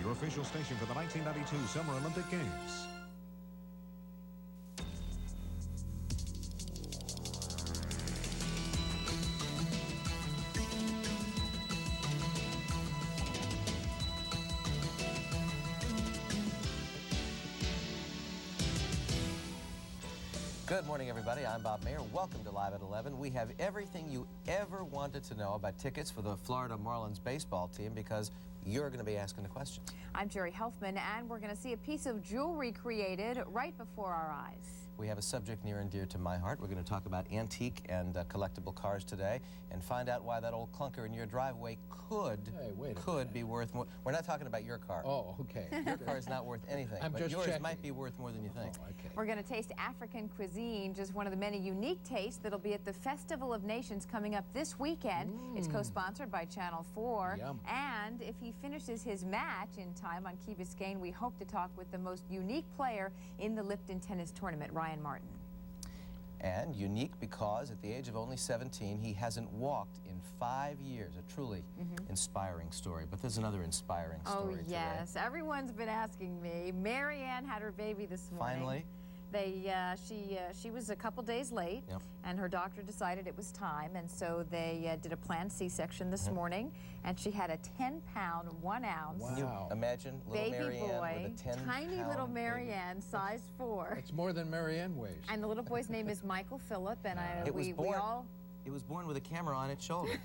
your official station for the 1992 Summer Olympic Games. Good morning, everybody. I'm Bob Mayer. Welcome to Live at 11. We have everything you ever wanted to know about tickets for the Florida Marlins baseball team because you're going to be asking the questions. I'm Gerri Helfman, and we're going to see a piece of jewelry created right before our eyes. We have a subject near and dear to my heart. We're going to talk about antique and collectible cars today and find out why that old clunker in your driveway could be worth more. We're not talking about your car. Oh, okay. Your car is not worth anything, but yours might be worth more than you think. Oh, okay. We're going to taste African cuisine, just one of the many unique tastes that'll be at the Festival of Nations coming up this weekend. It's co-sponsored by Channel 4. Yum. And if he finishes his match in time on Key Biscayne, we hope to talk with the most unique player in the Lipton tennis tournament, Ryan Martin. And unique because at the age of only 17, he hasn't walked in 5 years. A truly inspiring story. But there's another inspiring story today. Yes. Everyone's been asking me. Marianne had her baby this morning. Finally? She was a couple days late, and her doctor decided it was time, and so they did a planned C-section this morning, and she had a 10-pound, 1 ounce Can you imagine little baby Marianne boy, with a 10-pound tiny little Marianne, size 4. It's more than Marianne weighs. And the little boy's name is Michael Phillip, and It was born with a camera on its shoulder.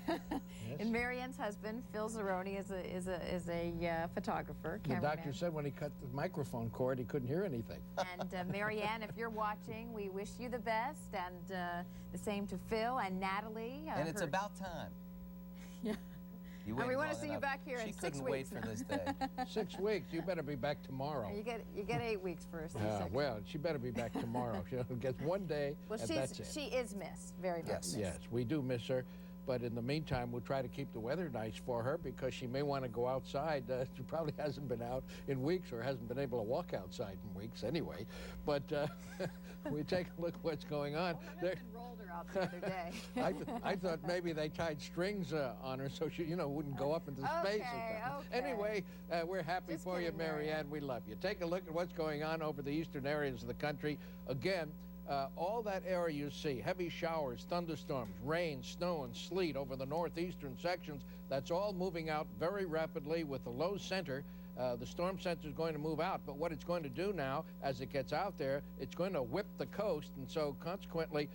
And Marianne's husband, Phil Zeroni, is a photographer, The cameraman. doctor said when he cut the microphone cord, he couldn't hear anything. And Marianne, if you're watching, we wish you the best, and the same to Phil and Natalie. And it's about time. Yeah. You And we waited want to long see you enough. back here in 6 weeks. She couldn't wait for this day. 6 weeks. You better be back tomorrow. You get 8 weeks first. Well, she better be back tomorrow. She'll get 1 day, Well, and that's it. she is missed, very much missed. Yes, we do miss her. But in the meantime, we'll try to keep the weather nice for her because she may want to go outside. She probably hasn't been out in weeks or hasn't been able to walk outside in weeks anyway. But we take a look at what's going on. Rolled her out the other day. I thought maybe they tied strings on her so she, wouldn't go up into space or something. Anyway, we're happy for you, Marianne. We love you. Take a look at what's going on over the eastern areas of the country. Again, all that area you see, heavy showers, thunderstorms, rain, snow, and sleet over the northeastern sections, that's all moving out very rapidly with the low center. The storm center is going to move out, but what it's going to do now, as it gets out there, it's going to whip the coast, and so consequently,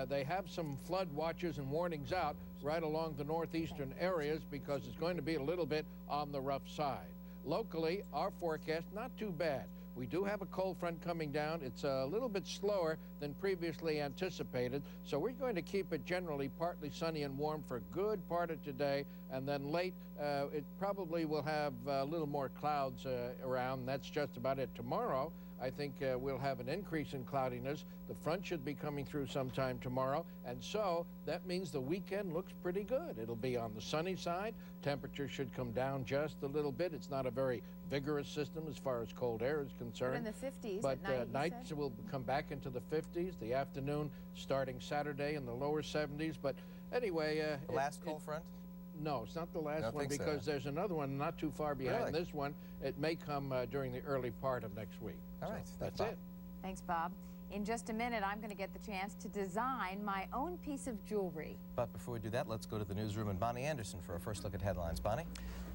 they have some flood watches and warnings out right along the northeastern areas because it's going to be a little bit on the rough side. Locally, our forecast, not too bad. We do have a cold front coming down. It's a little bit slower than previously anticipated, so we're going to keep it generally partly sunny and warm for a good part of today, and then late it probably will have a little more clouds around. That's just about it. Tomorrow, I think we'll have an increase in cloudiness. The front should be coming through sometime tomorrow, and so that means the weekend looks pretty good. It'll be on the sunny side. Temperature should come down just a little bit. It's not a very vigorous system as far as cold air is concerned. But in the 50s but at night, nights will come back into the 50s. The afternoon starting Saturday in the lower 70s. But anyway, the last cold front? No, it's not the last one because there's another one not too far behind this one. It may come during the early part of next week. All right. That's it. Thanks, Bob. In just a minute, I'm going to get the chance to design my own piece of jewelry. But before we do that, let's go to the newsroom and Bonnie Anderson for a first look at headlines. Bonnie?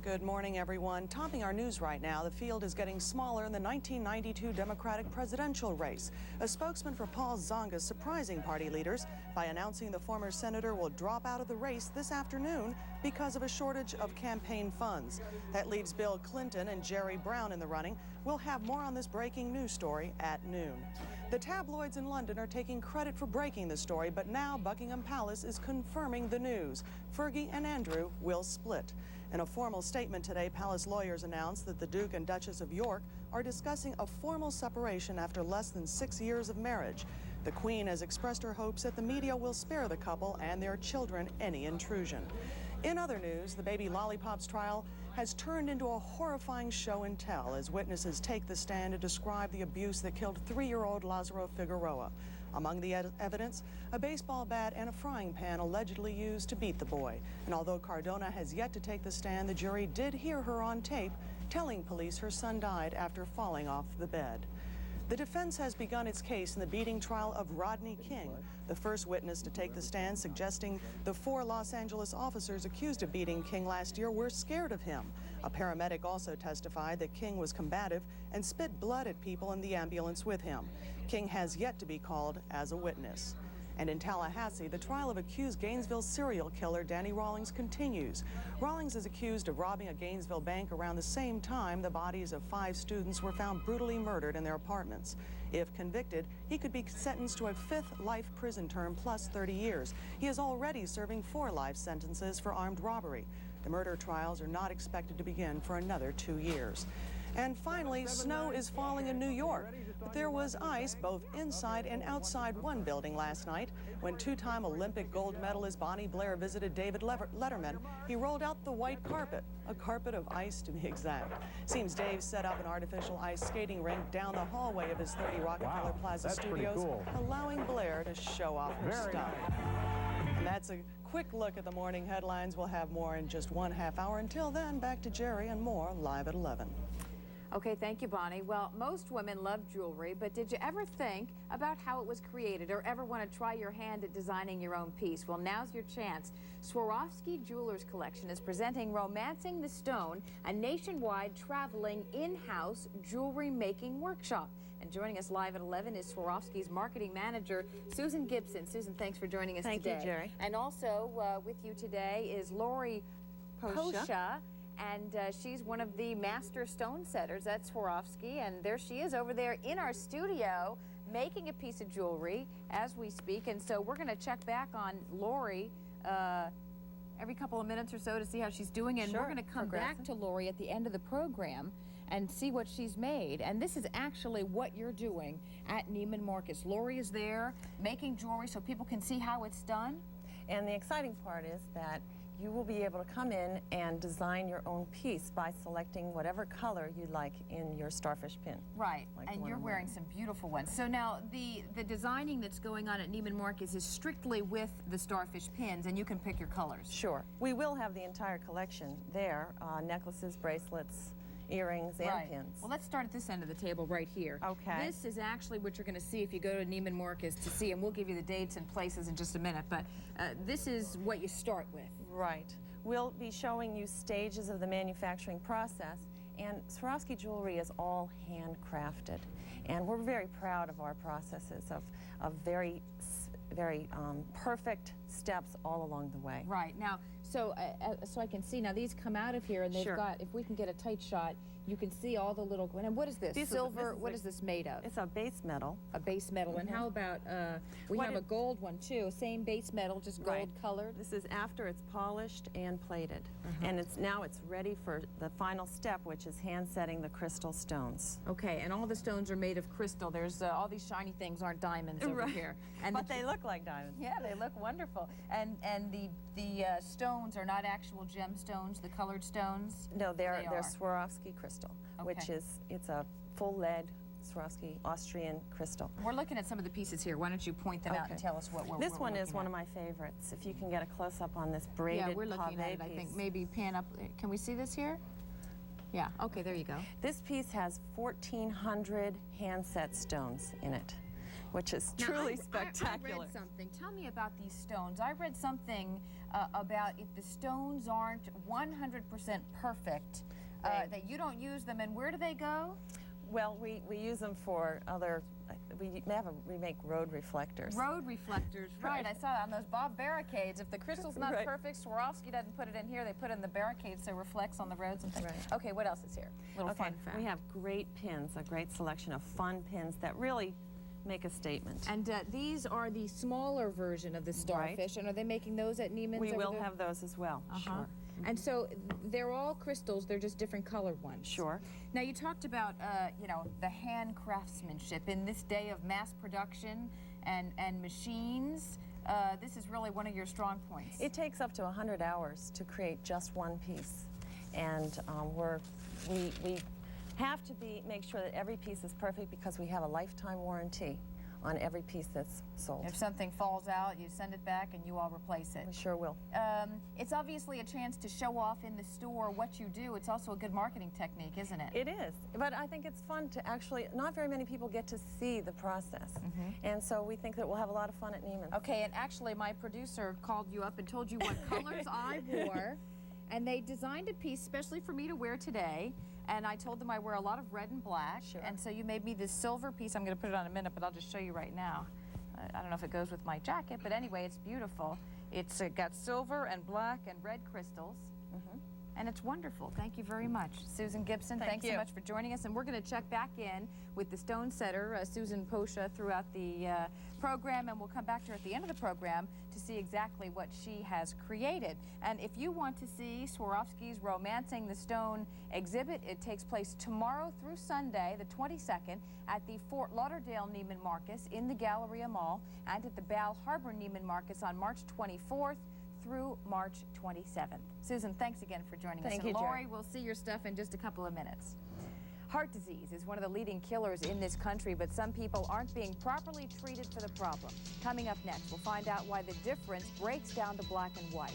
Good morning, everyone. Topping our news right now, the field is getting smaller in the 1992 Democratic presidential race. A spokesman for Paul Zonga is surprising party leaders by announcing the former senator will drop out of the race this afternoon because of a shortage of campaign funds. That leaves Bill Clinton and Jerry Brown in the running. We'll have more on this breaking news story at noon. The tabloids in London are taking credit for breaking the story, but now Buckingham Palace is confirming the news. Fergie and Andrew will split. In a formal statement today, Palace lawyers announced that the Duke and Duchess of York are discussing a formal separation after less than 6 years of marriage. The Queen has expressed her hopes that the media will spare the couple and their children any intrusion. In other news, the baby lollipops trial has turned into a horrifying show and tell as witnesses take the stand to describe the abuse that killed 3-year-old Lazaro Figueroa. Among the evidence, a baseball bat and a frying pan allegedly used to beat the boy. And although Cardona has yet to take the stand, the jury did hear her on tape telling police her son died after falling off the bed. The defense has begun its case in the beating trial of Rodney King, the first witness to take the stand, suggesting the 4 Los Angeles officers accused of beating King last year were scared of him. A paramedic also testified that King was combative and spit blood at people in the ambulance with him. King has yet to be called as a witness. And in Tallahassee, the trial of accused Gainesville serial killer Danny Rawlings continues. Rawlings is accused of robbing a Gainesville bank around the same time the bodies of 5 students were found brutally murdered in their apartments. If convicted, he could be sentenced to a 5th life prison term plus 30 years. He is already serving 4 life sentences for armed robbery. The murder trials are not expected to begin for another 2 years. And finally, snow is falling in New York, but there was ice both inside and outside one building last night. When 2-time Olympic gold medalist Bonnie Blair visited David Letterman, he rolled out the white carpet, a carpet of ice to be exact. Seems Dave set up an artificial ice skating rink down the hallway of his 30 Rockefeller Plaza studios, allowing Blair to show off her stuff. And that's a quick look at the morning headlines. We'll have more in just 1/2 hour. Until then, back to Gerri and more live at 11. Okay, thank you, Bonnie. Well, most women love jewelry, but did you ever think about how it was created or ever want to try your hand at designing your own piece? Well, now's your chance. Swarovski Jewelers Collection is presenting Romancing the Stone, a nationwide traveling in-house jewelry making workshop. And joining us live at 11 is Swarovski's marketing manager, Susan Gibson. Susan, thanks for joining us today. Thank you, Gerri. And also with you today is Lori Posha. And she's one of the master stone setters at Swarovski, and there she is over there in our studio making a piece of jewelry as we speak. And so we're going to check back on Lori every couple of minutes or so to see how she's doing, and we're going to come back to Lori at the end of the program and see what she's made. And this is actually what you're doing at Neiman Marcus. Lori is there making jewelry so people can see how it's done. And the exciting part is that you will be able to come in and design your own piece by selecting whatever color you like in your starfish pin. Right, like and you're wearing some beautiful ones. So now the designing that's going on at Neiman Marcus is strictly with the starfish pins, and you can pick your colors. Sure. We will have the entire collection there, necklaces, bracelets, earrings, and pins. Well, let's start at this end of the table right here. Okay. This is actually what you're going to see if you go to Neiman Marcus to see, and we'll give you the dates and places in just a minute, but this is what you start with. Right. We'll be showing you stages of the manufacturing process, and Swarovski jewelry is all handcrafted. And we're very proud of our processes of very perfect steps all along the way. Right. Now, so I can see, now these come out of here, and they've got, if we can get a tight shot, you can see all the little, and what is this? Silver, what is this made of? It's a base metal. A base metal, and how about, we have a gold one too, same base metal, just gold colored? This is after it's polished and plated. And now it's ready for the final step, which is hand setting the crystal stones. Okay, and all the stones are made of crystal. There's all these shiny things aren't diamonds over here. And but they look like diamonds. Yeah, they look wonderful. And the stones are not actual gemstones, the colored stones? No, they're Swarovski crystal, which is, it's a full lead Swarovski Austrian crystal. We're looking at some of the pieces here. Why don't you point them out and tell us what we're This one is one of my favorites. If you can get a close-up on this braided we're looking at it, I think. Maybe pan up. Can we see this here? Yeah, okay, there you go. This piece has 1,400 hand-set stones in it, which is truly spectacular. I read something. Tell me about these stones. I read something about if the stones aren't 100% perfect, that you don't use them, and where do they go? Well, we use them for other, we make road reflectors. Road reflectors, right. I saw that on those Bob barricades. If the crystal's not perfect, Swarovski doesn't put it in here. They put it in the barricades so it reflects on the roads and things. Okay, what else is here? Little fun fact. We have great pins, a great selection of fun pins that really make a statement. And these are the smaller version of the starfish, and are they making those at Neiman's? We will have those as well, sure. And so they're all crystals, they're just different colored ones. Sure. Now you talked about, you know, the hand craftsmanship in this day of mass production and machines. This is really one of your strong points. It takes up to 100 hours to create just one piece. And we have to make sure that every piece is perfect because we have a lifetime warranty on every piece that's sold. If something falls out, you send it back and you all replace it. We sure will. It's obviously a chance to show off in the store what you do. It's also a good marketing technique, isn't it? It is, but I think it's fun to actually, not very many people get to see the process. And so we think that we'll have a lot of fun at Neiman's. Okay, and actually my producer called you up and told you what colors I wore, and they designed a piece especially for me to wear today. And I told them I wear a lot of red and black. Sure. And so you made me this silver piece. I'm going to put it on in a minute, but I'll just show you right now. I don't know if it goes with my jacket, but anyway, it's beautiful. It's got silver and black and red crystals. And it's wonderful. Thank you very much. Susan Gibson, thanks so much for joining us. And we're going to check back in with the stone setter, Susan Posha, throughout the program, and we'll come back to her at the end of the program to see exactly what she has created. And if you want to see Swarovski's Romancing the Stone exhibit, it takes place tomorrow through Sunday, the 22nd, at the Fort Lauderdale Neiman Marcus in the Galleria Mall, and at the Bal Harbour Neiman Marcus on March 24th through March 27th. Susan, thanks again for joining us. Thank you, Lori, Gerri. we'll see your stuff in just a couple of minutes. Heart disease is one of the leading killers in this country, but some people aren't being properly treated for the problem. Coming up next, we'll find out why the difference breaks down to black and white.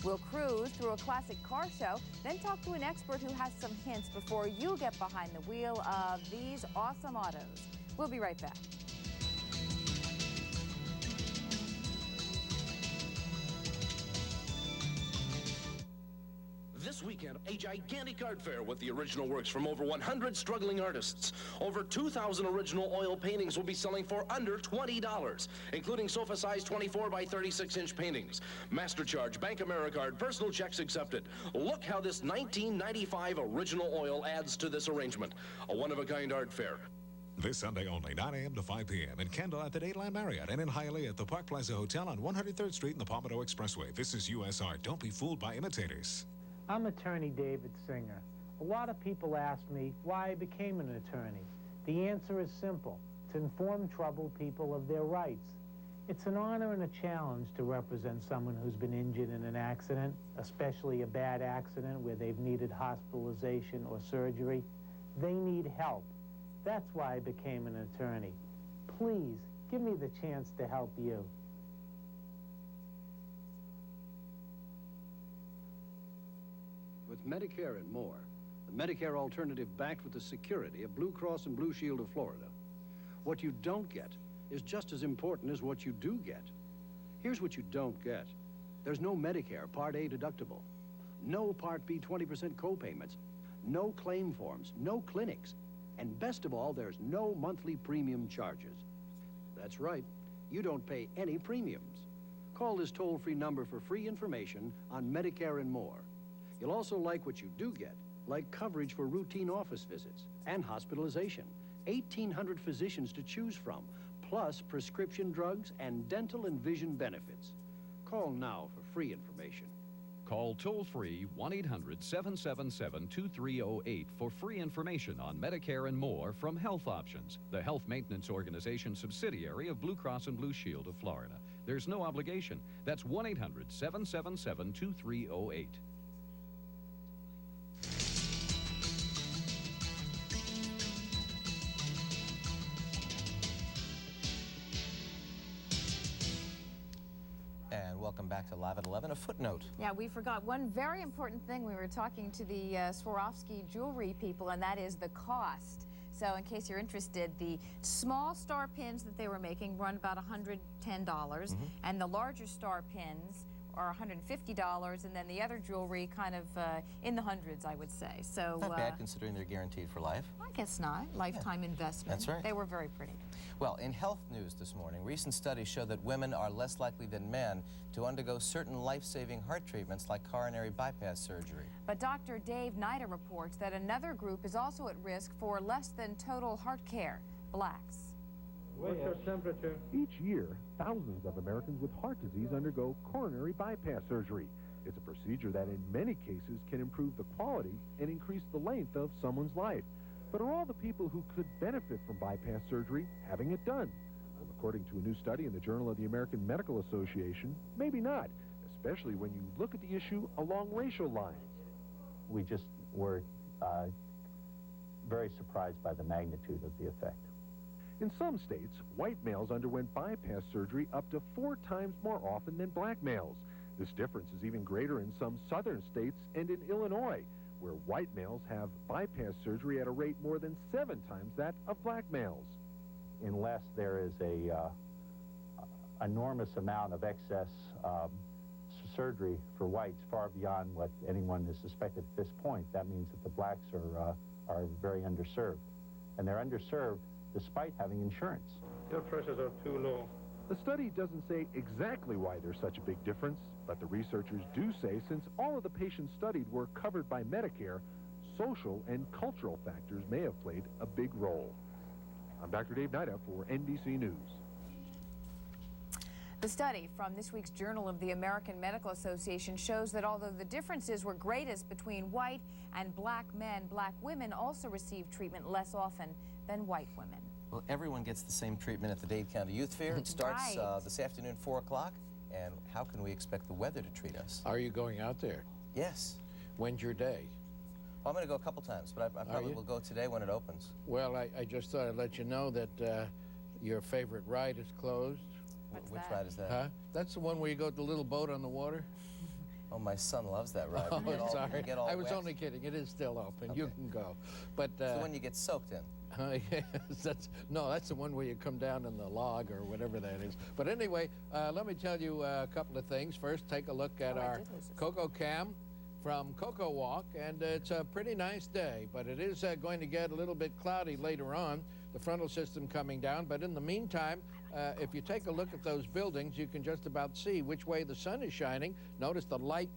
We'll cruise through a classic car show, then talk to an expert who has some hints before you get behind the wheel of these awesome autos. We'll be right back. This weekend, a gigantic art fair with the original works from over 100 struggling artists. Over 2,000 original oil paintings will be selling for under $20, including sofa-sized 24 by 36-inch paintings. Master Charge, Bank Americard, personal checks accepted. Look how this 1995 original oil adds to this arrangement. A one-of-a-kind art fair. This Sunday only, 9 a.m. to 5 p.m. in Kendall at the Dateland Marriott and in Hialeah at the Park Plaza Hotel on 103rd Street and the Palmetto Expressway. This is U.S. Art. Don't be fooled by imitators. I'm attorney David Singer. A lot of people ask me why I became an attorney. The answer is simple: to inform troubled people of their rights. It's an honor and a challenge to represent someone who's been injured in an accident, especially a bad accident where they've needed hospitalization or surgery. They need help. That's why I became an attorney. Please, give me the chance to help you. With Medicare and more, the Medicare alternative backed with the security of Blue Cross and Blue Shield of Florida. What you don't get is just as important as what you do get. Here's what you don't get. There's no Medicare Part A deductible, no Part B 20% co-payments, no claim forms, no clinics, and best of all, there's no monthly premium charges. That's right, you don't pay any premiums. Call this toll-free number for free information on Medicare and more. You'll also like what you do get, like coverage for routine office visits and hospitalization, 1,800 physicians to choose from, plus prescription drugs and dental and vision benefits. Call now for free information. Call toll-free 1-800-777-2308 for free information on Medicare and more from Health Options, the health maintenance organization subsidiary of Blue Cross and Blue Shield of Florida. There's no obligation. That's 1-800-777-2308. Welcome back to Live at 11. A footnote. Yeah, we forgot one very important thing. We were talking to the Swarovski jewelry people, and that is the cost. So in case you're interested, the small star pins that they were making run about $110, and the larger star pins are $150, and then the other jewelry kind of in the hundreds, I would say. So not bad considering they're guaranteed for life. I guess not. Lifetime investment. That's right. They were very pretty. Well, in health news this morning, recent studies show that women are less likely than men to undergo certain life-saving heart treatments like coronary bypass surgery. But Dr. Dave Nida reports that another group is also at risk for less than total heart care: blacks. What's your temperature? Each year, thousands of Americans with heart disease undergo coronary bypass surgery. It's a procedure that in many cases can improve the quality and increase the length of someone's life. But are all the people who could benefit from bypass surgery having it done? Well, according to a new study in the Journal of the American Medical Association, maybe not, especially when you look at the issue along racial lines. We just were very surprised by the magnitude of the effect. In some states, white males underwent bypass surgery up to 4 times more often than black males. This difference is even greater in some southern states and in Illinois, where white males have bypass surgery at a rate more than 7 times that of black males. Unless there is a enormous amount of excess surgery for whites far beyond what anyone has suspected at this point, that means that the blacks are very underserved. And they're underserved despite having insurance. Your pressures are too low. The study doesn't say exactly why there's such a big difference, but the researchers do say since all of the patients studied were covered by Medicare, social and cultural factors may have played a big role. I'm Dr. Dave Nida for NBC News. The study from this week's Journal of the American Medical Association shows that although the differences were greatest between white and black men, black women also received treatment less often than white women. Well, everyone gets the same treatment at the Dade County Youth Fair. It starts this afternoon, 4 o'clock. And how can we expect the weather to treat us? Are you going out there? Yes. When's your day? Well, I'm going to go a couple times, but I probably will go today when it opens. Well, I just thought I'd let you know that your favorite ride is closed. Which ride is that? Huh? That's the one where you go with the little boat on the water? Oh, my son loves that ride. Oh, sorry. I was wet. only kidding. It is still open. Okay. You can go. But it's the one you get soaked in. Yes, that's the one where you come down in the log or whatever that is. But anyway, let me tell you a couple of things. First, take a look at our Cocoa Cam from Cocoa Walk, and it's a pretty nice day, but it is going to get a little bit cloudy later on, the frontal system coming down. But in the meantime, if you take a look at those buildings, you can just about see which way the sun is shining. Notice the light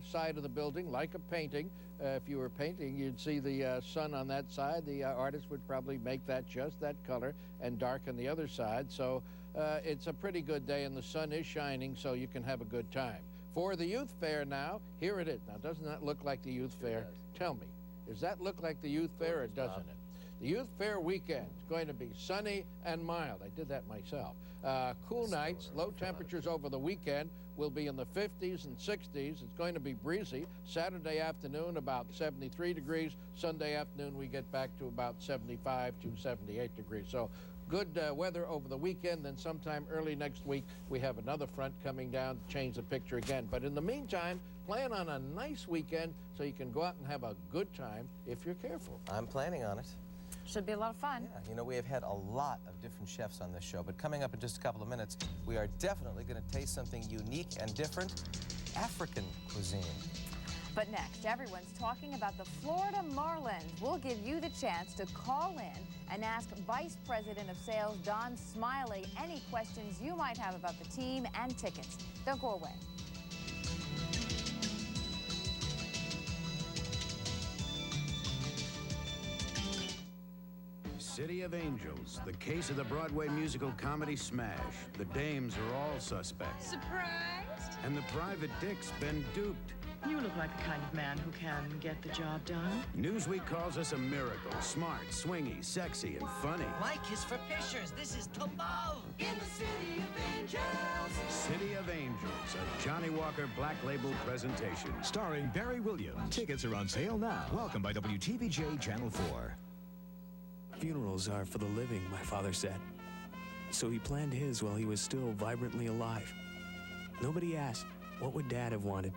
side of the building, like a painting. If you were painting, you'd see the sun on that side. The artist would probably make that just that color and darken the other side. So it's a pretty good day, and the sun is shining, so you can have a good time. For the youth fair now, here it is. Now, doesn't that look like the youth fair? Tell me, does that look like the youth fair or doesn't it? The Youth Fair weekend is going to be sunny and mild. I did that myself. Cool nights, low temperatures over the weekend will be in the 50s and 60s. It's going to be breezy. Saturday afternoon, about 73 degrees. Sunday afternoon, we get back to about 75 to 78 degrees. So good weather over the weekend. Then sometime early next week, we have another front coming down to change the picture again. But in the meantime, plan on a nice weekend so you can go out and have a good time if you're careful. I'm planning on it. Should be a lot of fun. Yeah, you know, we have had a lot of different chefs on this show, but coming up in just a couple of minutes, we are definitely going to taste something unique and different, African cuisine. But next, everyone's talking about the Florida Marlins. We'll give you the chance to call in and ask Vice President of Sales Don Smiley any questions you might have about the team and tickets. Don't go away. City of Angels, the case of the Broadway musical comedy smash. The dames are all suspects. Surprised? And the private dick's been duped. You look like the kind of man who can get the job done. Newsweek calls us a miracle. Smart, swingy, sexy, and funny. Mike is for pictures. This is to love. In the City of Angels. City of Angels, a Johnny Walker Black Label presentation. Starring Barry Williams. Tickets are on sale now. Welcome by WTVJ Channel 4. Funerals are for the living, my father said. So he planned his while he was still vibrantly alive. Nobody asked, what would Dad have wanted?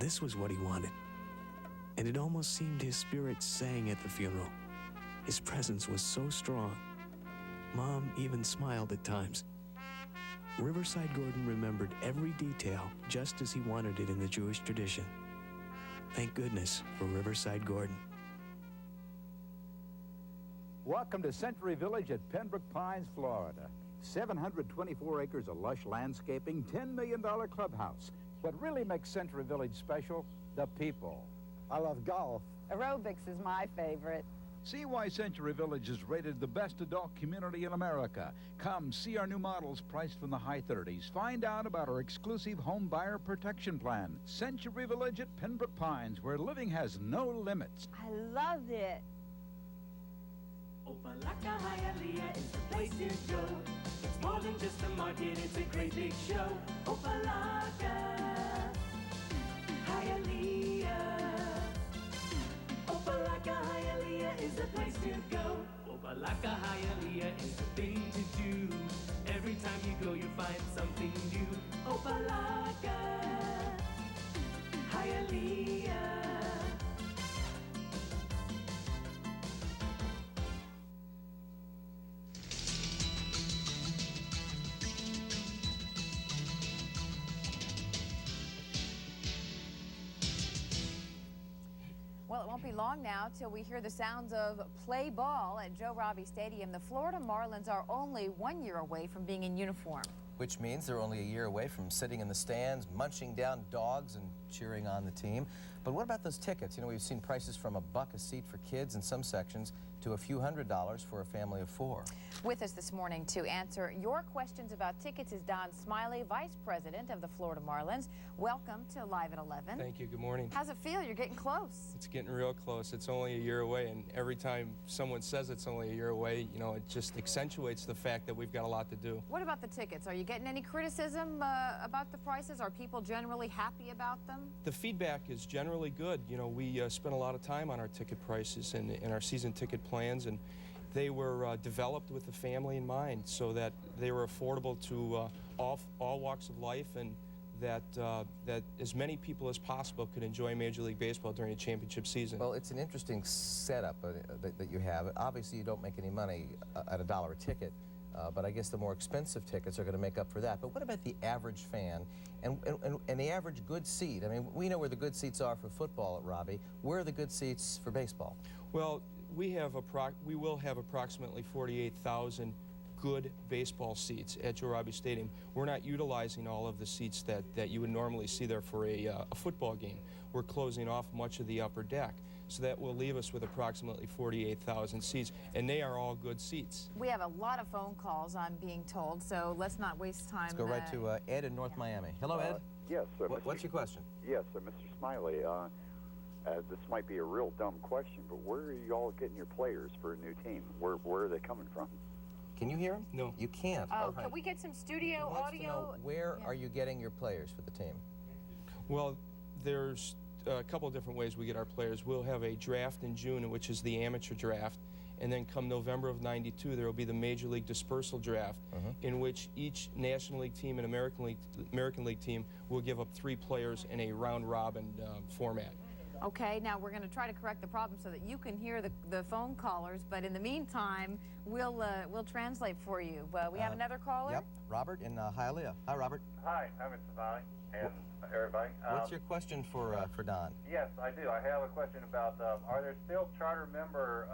This was what he wanted. And it almost seemed his spirit sang at the funeral. His presence was so strong. Mom even smiled at times. Riverside Gordon remembered every detail just as he wanted it in the Jewish tradition. Thank goodness for Riverside Gordon. Welcome to Century Village at Pembroke Pines, Florida. 724 acres of lush landscaping, $10 million clubhouse. What really makes Century Village special? The people. I love golf. Aerobics is my favorite. See why Century Village is rated the best adult community in America. Come see our new models priced from the high 30s. Find out about our exclusive home buyer protection plan. Century Village at Pembroke Pines, where living has no limits. I love it. Opalaka Hialeah is the place to go. It's more than just a market, it's a great big show. Opalaka Hialeah. Opalaka Hialeah is the place to go. Opalaka, Hialeah is the thing to do. Every time you go, you find something new. Opalaka, Hialeah. Well, it won't be long now till we hear the sounds of play ball at Joe Robbie Stadium. The Florida Marlins are only 1 year away from being in uniform. Which means they're only a year away from sitting in the stands, munching down dogs and cheering on the team. But what about those tickets? You know, we've seen prices from $1 a seat for kids in some sections to a few $100s for a family of 4. With us this morning to answer your questions about tickets is Don Smiley, Vice President of the Florida Marlins. Welcome to Live at 11. Thank you. Good morning. How's it feel? You're getting close. It's getting real close. It's only a year away, and every time someone says it's only a year away, you know, it just accentuates the fact that we've got a lot to do. What about the tickets? Are you getting any criticism about the prices? Are people generally happy about them? The feedback is generally good. You know, we spent a lot of time on our ticket prices and our season ticket plans, and they were developed with the family in mind so that they were affordable to all walks of life, and that as many people as possible could enjoy Major League Baseball during a championship season. Well, it's an interesting setup that you have. Obviously, you don't make any money at $1 a ticket, but I guess the more expensive tickets are going to make up for that. But what about the average fan and the average good seat? I mean, we know where the good seats are for football at Robbie. Where are the good seats for baseball? Well, we will have approximately 48,000 good baseball seats at Joe Robbie Stadium. We're not utilizing all of the seats that you would normally see there for a football game. We're closing off much of the upper deck, so that will leave us with approximately 48,000 seats, and they are all good seats. We have a lot of phone calls, I'm being told, so let's not waste time. Let's go right to Ed in North Miami. Hello, Ed. Yes, sir. What's your question? Yes, sir, Mr. Smiley. This might be a real dumb question, but where are you all getting your players for a new team? Where are they coming from? Can you hear him? No. You can't. Oh, can we get some studio audio? Where are you getting your players for the team? Well, there's a couple of different ways we get our players. We'll have a draft in June, which is the amateur draft, and then come November of '92, there will be the Major League Dispersal Draft, in which each National League team and American League team will give up 3 players in a round-robin format. Okay, now we're going to try to correct the problem so that you can hear the phone callers, but in the meantime, we'll translate for you. We have another caller? Yep, Robert in Hialeah. Hi, Robert. Hi, I'm Mr. Smiley and everybody. What's your question for Don? Yes, I do. I have a question about, are there still charter member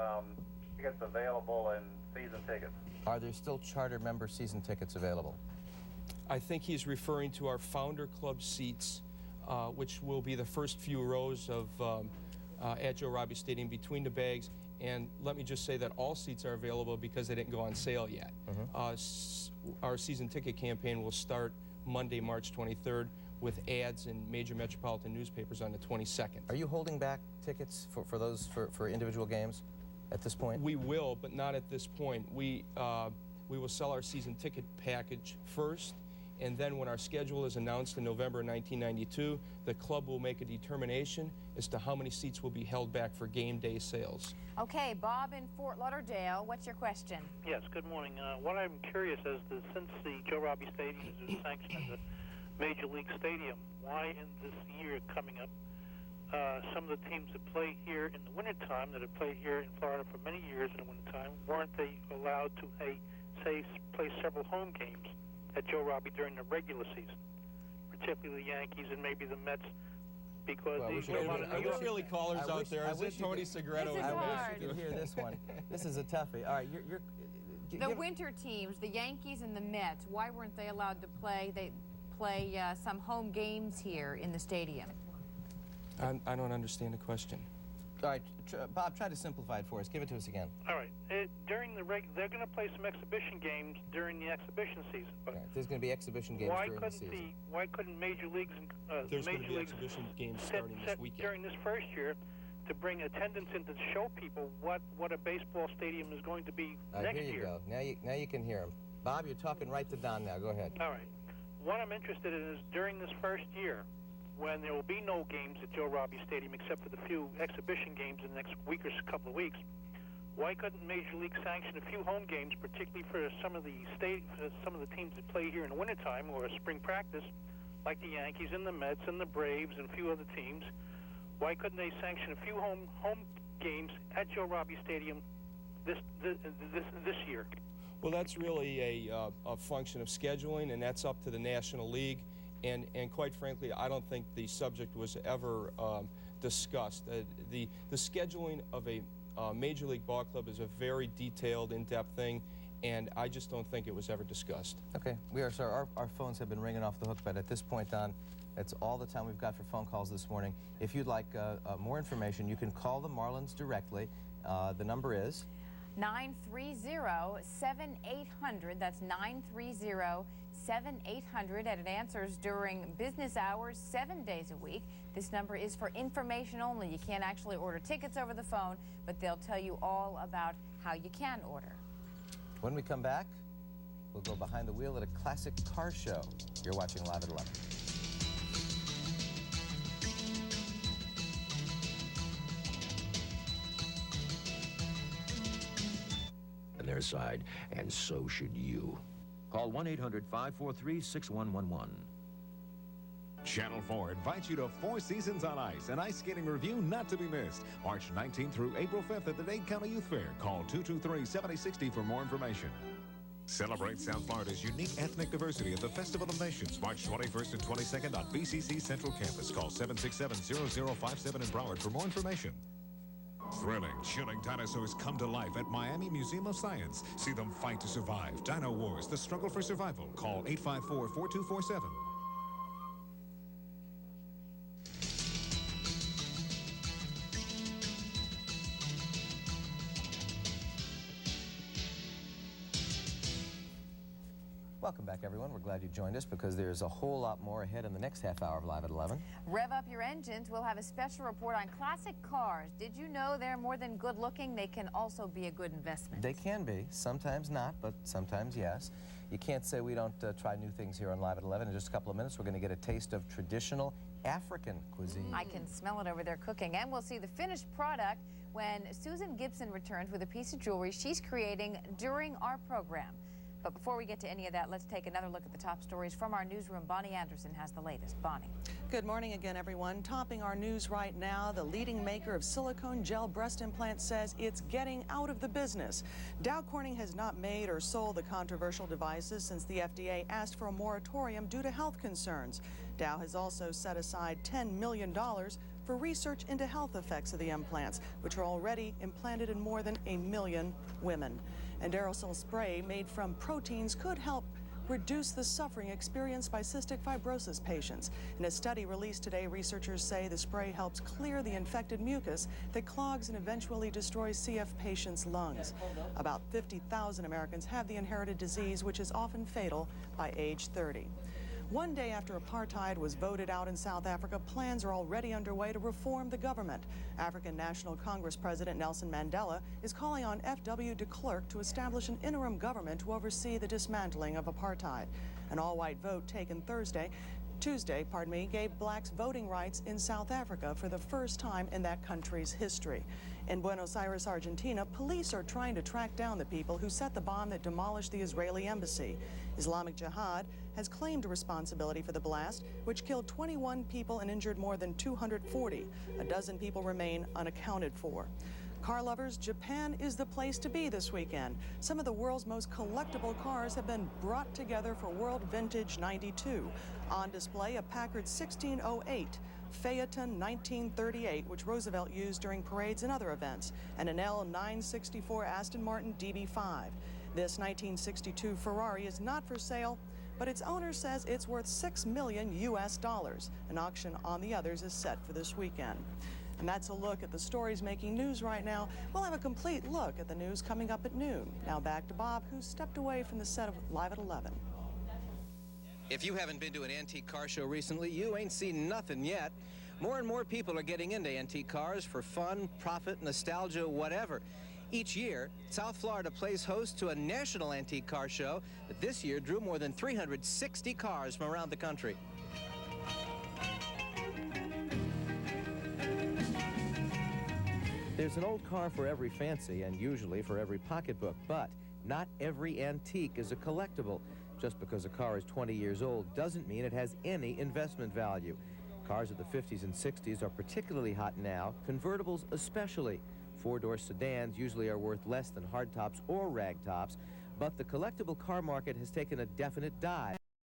tickets available and season tickets? Are there still charter member season tickets available? I think he's referring to our Founder Club seats, which will be the first few rows of at Joe Robbie Stadium between the bags. And let me just say that all seats are available because they didn't go on sale yet. Our season ticket campaign will start Monday, March 23rd, with ads in major metropolitan newspapers on the 22nd. Are you holding back tickets for individual games at this point? We will, but not at this point. We will sell our season ticket package first, and then when our schedule is announced in November 1992, the club will make a determination as to how many seats will be held back for game day sales. Okay, Bob in Fort Lauderdale, what's your question? Yes, good morning. What I'm curious as to, since the Joe Robbie Stadium is sanctioned as a Major League Stadium, why in this year coming up, some of the teams that play here in the wintertime, that have played here in Florida for many years in the wintertime, weren't they allowed to, say, play several home games at Joe Robbie during the regular season, particularly the Yankees and maybe the Mets, because Are there really callers out there? Is it Tony Segreto? I wish you could hear this one. This is a toughie. All right, the winter teams, the Yankees and the Mets, why weren't they allowed to play? They play some home games here in the stadium. I don't understand the question. All right, Bob, try to simplify it for us. Give it to us again. All right. During they're going to play some exhibition games during the exhibition season. But right. There's going to be exhibition games during the season. Why couldn't Major Leagues and there's going to be exhibition games starting this weekend during this first year to bring attendance in to show people what a baseball stadium is going to be next year? Here you go. Now you can hear him. Bob, you're talking right to Don now. Go ahead. All right. What I'm interested in is during this first year, when there will be no games at Joe Robbie Stadium except for the few exhibition games in the next week or couple of weeks, Why couldn't Major League sanction a few home games, particularly for some of the teams that play here in the wintertime or spring practice, like the Yankees and the Mets and the Braves and a few other teams? Why couldn't they sanction a few home games at Joe Robbie Stadium this year? Well, that's really a function of scheduling, and that's up to the National League. And quite frankly, I don't think the subject was ever discussed. The scheduling of a Major League Ball Club is a very detailed, in-depth thing, and I just don't think it was ever discussed. Okay, we are, sir. Our phones have been ringing off the hook, but at this point on, that's all the time we've got for phone calls this morning. If you'd like more information, you can call the Marlins directly. The number is 930-7800. That's 930-7800, and it answers during business hours 7 days a week. This number is for information only. You can't actually order tickets over the phone, but they'll tell you all about how you can order. When we come back, we'll go behind the wheel at a classic car show. You're watching Live at 11. On their side, and so should you. Call 1-800-543-6111. Channel 4 invites you to Four Seasons on Ice, an ice skating review not to be missed. March 19th through April 5th at the Dade County Youth Fair. Call 223-7060 for more information. Celebrate South Florida's unique ethnic diversity at the Festival of Nations, March 21st and 22nd on BCC Central Campus. Call 767-0057 in Broward for more information. Thrilling, chilling dinosaurs come to life at Miami Museum of Science. See them fight to survive. Dino Wars, the struggle for survival. Call 854-4247. Welcome back, everyone. We're glad you joined us because there's a whole lot more ahead in the next half hour of Live at 11. Rev up your engines. We'll have a special report on classic cars. Did you know they're more than good looking? They can also be a good investment. They can be. Sometimes not, but sometimes yes. You can't say we don't try new things here on Live at 11. In just a couple of minutes, we're going to get a taste of traditional African cuisine. I can smell it over there cooking. And we'll see the finished product when Susan Gibson returns with a piece of jewelry she's creating during our program. But before we get to any of that, let's take another look at the top stories from our newsroom. Bonnie Anderson has the latest. Bonnie. Good morning again, everyone. Topping our news right now, the leading maker of silicone gel breast implants says it's getting out of the business. Dow Corning has not made or sold the controversial devices since the FDA asked for a moratorium due to health concerns. Dow has also set aside $10 million for research into health effects of the implants, which are already implanted in more than 1 million women. And aerosol spray made from proteins could help reduce the suffering experienced by cystic fibrosis patients. In a study released today, researchers say the spray helps clear the infected mucus that clogs and eventually destroys CF patients' lungs. About 50,000 Americans have the inherited disease, which is often fatal by age 30. One day after apartheid was voted out in South Africa, plans are already underway to reform the government. African National Congress President Nelson Mandela is calling on F.W. de Klerk to establish an interim government to oversee the dismantling of apartheid. An all-white vote taken Tuesday, gave blacks voting rights in South Africa for the first time in that country's history. In Buenos Aires, Argentina, police are trying to track down the people who set the bomb that demolished the Israeli embassy. Islamic Jihad has claimed responsibility for the blast, which killed 21 people and injured more than 240. A dozen people remain unaccounted for. Car lovers, Japan is the place to be this weekend. Some of the world's most collectible cars have been brought together for World Vintage 92. On display, a Packard 1608, Phaeton 1938, which Roosevelt used during parades and other events, and an L964 Aston Martin DB5. This 1962 Ferrari is not for sale, but its owner says it's worth $6 million US. An auction on the others is set for this weekend. And that's a look at the stories making news right now. We'll have a complete look at the news coming up at noon. Now back to Bob, who stepped away from the set of Live at 11. If you haven't been to an antique car show recently, you ain't seen nothing yet. More and more people are getting into antique cars for fun, profit, nostalgia, whatever. Each year, South Florida plays host to a national antique car show that this year drew more than 360 cars from around the country. There's an old car for every fancy and usually for every pocketbook, but not every antique is a collectible. Just because a car is 20 years old doesn't mean it has any investment value. Cars of the 50s and 60s are particularly hot now, convertibles especially. Four-door sedans usually are worth less than hardtops or ragtops, but the collectible car market has taken a definite dive.